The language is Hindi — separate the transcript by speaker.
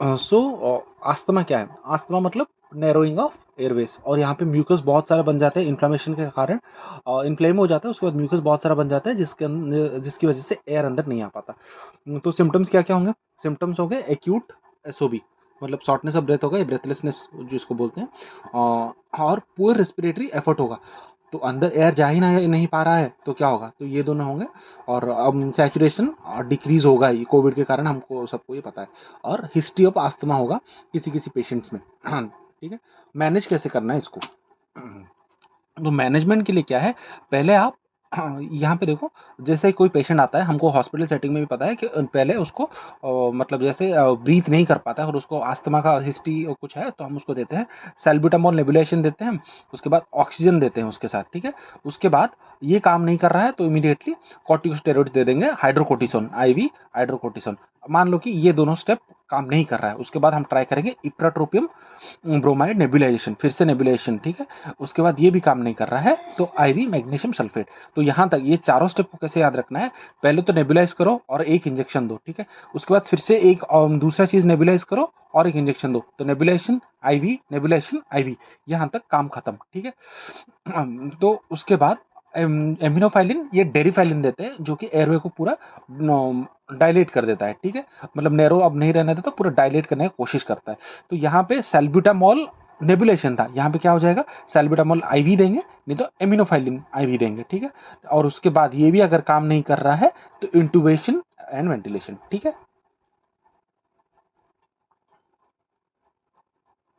Speaker 1: अस्थमा क्या है? अस्थमा मतलब नैरोइंग ऑफ एयरवेज, और यहाँ पे म्यूकस बहुत सारे बन जाते हैं इन्फ्लेमेशन के कारण, इन्फ्लेम हो जाता है, उसके बाद म्यूकस बहुत सारा बन जाता है जिसकी वजह से एयर अंदर नहीं आ पाता। तो सिम्टम्स क्या-क्या होंगे? सिम्टम्स हो गए एक्यूट एसओबी, मतलब शॉर्टनेस ऑफ ब्रेथ होगा, ब्रेथलेसनेस जिसको बोलते हैं, और पुअर रेस्पिरेटरी एफर्ट होगा, तो अंदर एयर जा ही नहीं पा रहा है, तो क्या होगा? तो ये दोनों होंगे। और सैचुरेशन डिक्रीज होगा ही कोविड के कारण, हमको सबको ये पता है। और हिस्ट्री ऑफ अस्थमा होगा किसी पेशेंट्स में। हाँ, ठीक है। मैनेज कैसे करना है इसको? तो मैनेजमेंट के लिए क्या है, पहले आप यहाँ पे देखो, जैसे कोई पेशेंट आता है, हमको हॉस्पिटल सेटिंग में भी पता है कि पहले उसको मतलब जैसे ब्रीथ नहीं कर पाता है और उसको अस्थमा का हिस्ट्री और कुछ है, तो हम उसको देते हैं सैल्ब्यूटामॉल नेबुलाइजेशन देते हैं, उसके बाद ऑक्सीजन देते हैं उसके साथ, ठीक है। उसके बाद ये काम नहीं कर रहा है तो इमीडिएटली कॉर्टिकोस्टेरॉइड्स दे देंगे, हाइड्रोकोर्टिसोन आईवी, हाइड्रोकोर्टिसोन। मान लो कि ये दोनों स्टेप काम नहीं कर रहा है, उसके बाद हम ट्राई करेंगे इप्राट्रोपियम ब्रोमाइड नेबुलाइजेशन, फिर से नेबुलाइजेशन, ठीक है। उसके बाद ये भी काम नहीं कर रहा है तो आईवी मैग्नीशियम सल्फेट। तो यहाँ तक ये चारों स्टेप को कैसे याद रखना है, पहले तो नेबुलाइज करो और एक इंजेक्शन दो, ठीक है। उसके बाद फिर से एक दूसरा चीज नेबुलाइज करो और एक इंजेक्शन दो, तो नेबुलाइजेशन आईवी, यहाँ तक काम खत्म, ठीक है। तो उसके बाद एमिनोफाइलिन, ये डेरिफाइलिन देते हैं जो कि एयरवे को पूरा डायलेट कर देता है, ठीक है। मतलब नैरो अब नहीं रहने देता, पूरा डायलेट करने की कोशिश करता है। तो यहाँ पे सैल्ब्यूटामॉल नेबुलेशन था, यहाँ पे क्या हो जाएगा, सैल्ब्यूटामॉल आईवी देंगे, नहीं तो एमिनोफाइलिन आईवी देंगे, ठीक है। और उसके बाद ये भी अगर काम नहीं कर रहा है तो इंटुबेशन एंड वेंटिलेशन, ठीक है।